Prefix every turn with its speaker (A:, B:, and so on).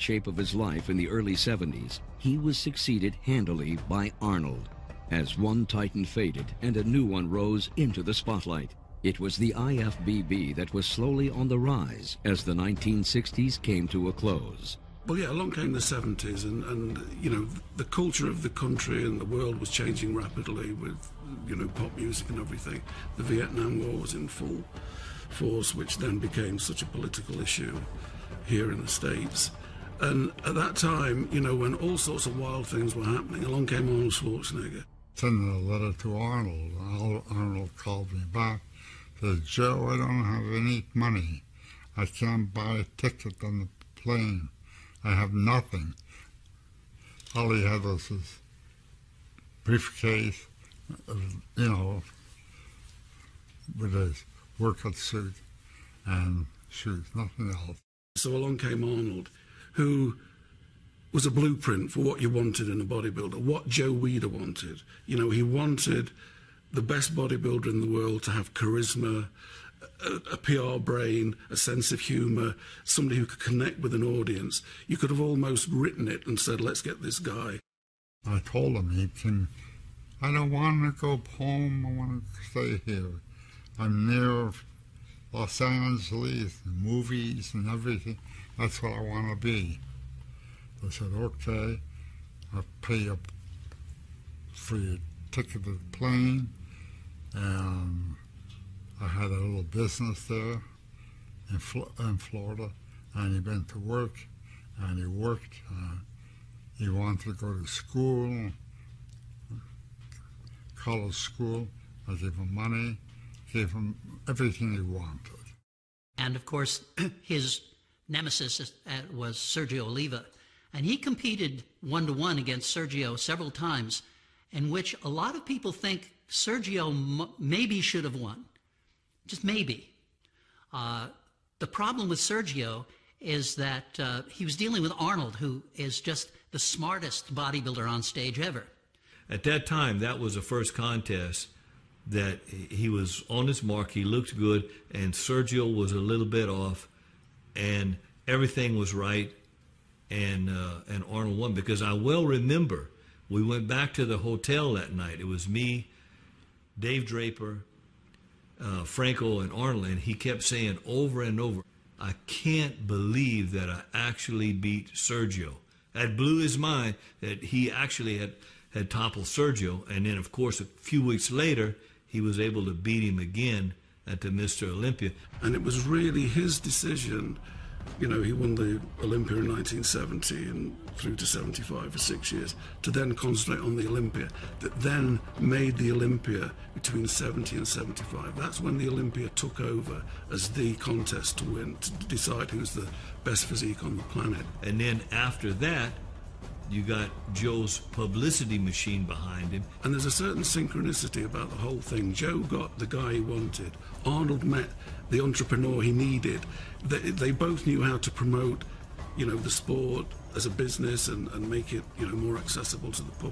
A: shape of his life in the early 70s, he was succeeded handily by Arnold. As one titan faded and a new one rose into the spotlight, it was the IFBB that was slowly on the rise as the 1960s came to a close.
B: Well, yeah, along came the 70s, and you know, the culture of the country and the world was changing rapidly with, you know, pop music and everything. The Vietnam War was in full force, which then became such a political issue here in the States. And at that time, you know, when all sorts of wild things were happening, along came Arnold Schwarzenegger.
C: Sending a letter to Arnold. Arnold called me back, said, "Joe, I don't have any money. I can't buy a ticket on the plane. I have nothing." All he had was his briefcase, you know, with his workout suit and shoes, nothing else.
B: So along came Arnold, who was a blueprint for what you wanted in a bodybuilder, what Joe Uwaidera wanted. You know, he wanted the best bodybuilder in the world to have charisma, a PR brain, a sense of humour, somebody who could connect with an audience. You could have almost written it and said, let's get this guy.
C: I told him, I don't want to go home, I want to stay here. I'm near Los Angeles, and movies and everything. That's what I want to be. I said, okay, I'll pay you for your ticket to the plane. And I had a little business there in Florida, and he went to work, and he worked. He wanted to go to school, college school. I gave him money, gave him everything he wanted.
D: And of course, his nemesis was Sergio Oliva, and he competed one-to-one against Sergio several times, in which a lot of people think Sergio maybe should have won. Just maybe. The problem with Sergio is that he was dealing with Arnold, who is just the smartest bodybuilder on stage ever.
E: At that time, that was the first contest that he was on his mark, he looked good, and Sergio was a little bit off, and everything was right, and Arnold won. Because I well remember, we went back to the hotel that night. It was me, Dave Draper, Franco, and Arnold, and he kept saying over and over, I can't believe that I actually beat Sergio. That blew his mind that he actually had toppled Sergio, and then of course a few weeks later he was able to beat him again at the Mr. Olympia. And
B: it was really his decision. You know, he won the Olympia in 1970 and through to 75 for 6 years, to then concentrate on the Olympia, that then made the Olympia between 70 and 75. That's when the Olympia took over as the contest to win, to decide who's the best physique on the planet.
E: And then after that, you got Joe's publicity machine behind him.
B: And there's a certain synchronicity about the whole thing. Joe got the guy he wanted. Arnold met the entrepreneur he needed. They both knew how to promote, you know, the sport as a business and make it, you know, more accessible to the public.